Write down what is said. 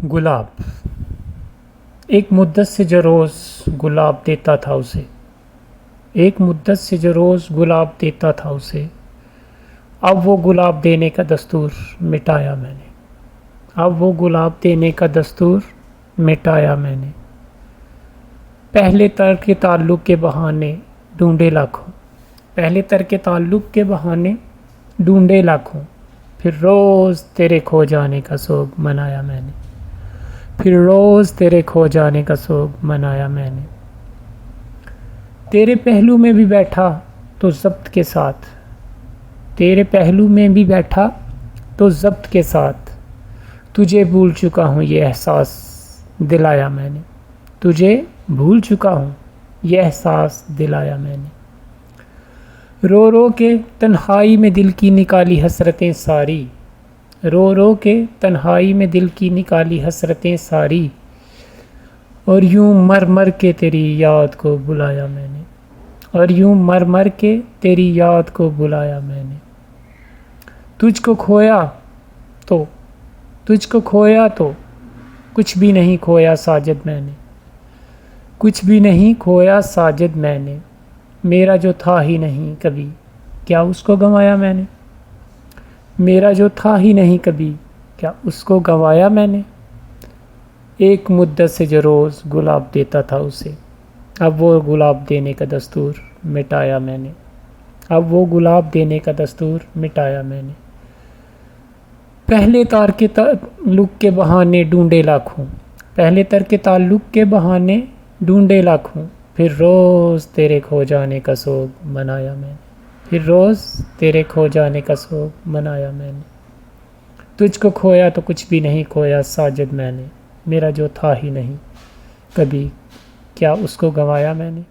گلاب ایک مدت سے جو روز گلاب دیتا تھا اسے، ایک مدت سے جو روز گلاب دیتا تھا اسے، اب وہ گلاب دینے کا دستور مٹایا میں نے، اب وہ گلاب دینے کا دستور مٹایا میں نے۔ پہلے تر کے تعلق کے بہانے ڈھونڈے لاکھوں، پہلے تر کے تعلق کے بہانے ڈھونڈے لاکھوں، پھر روز تیرے کھو جانے کا سوگ منایا میں نے، پھر روز تیرے کھو جانے کا سوگ منایا میں نے۔ تیرے پہلو میں بھی بیٹھا تو ضبط کے ساتھ، تیرے پہلو میں بھی بیٹھا تو ضبط کے ساتھ، تجھے بھول چکا ہوں یہ احساس دلایا میں نے، تجھے بھول چکا ہوں یہ احساس دلایا میں نے۔ رو رو کے تنہائی میں دل کی نکالی حسرتیں ساری، رو رو کے تنہائی میں دل کی نکالی حسرتیں ساری، اور یوں مر مر کے تیری یاد کو بلایا میں نے، اور یوں مر مر کے تیری یاد کو بلایا میں نے۔ تجھ کو کھویا تو کچھ بھی نہیں کھویا ساجد میں نے، کچھ بھی نہیں کھویا ساجد میں نے، میرا جو تھا ہی نہیں کبھی کیا اس کو گنوایا میں نے، میرا جو تھا ہی نہیں کبھی کیا اس کو گنوایا میں نے۔ ایک مدت سے جو روز گلاب دیتا تھا اسے، اب وہ گلاب دینے کا دستور مٹایا میں نے، اب وہ گلاب دینے کا دستور مٹایا میں نے۔ پہلے تار کے تعلق کے بہانے ڈھونڈے لاکھوں، پہلے تر کے تعلق کے بہانے ڈھونڈے لاکھوں، پھر روز تیرے کھو جانے کا سوگ منایا میں نے، پھر روز تیرے کھو جانے کا سوگ منایا میں نے۔ تجھ کو کھویا تو کچھ بھی نہیں کھویا ساجد میں نے، میرا جو تھا ہی نہیں کبھی کیا اس کو گنوایا میں نے۔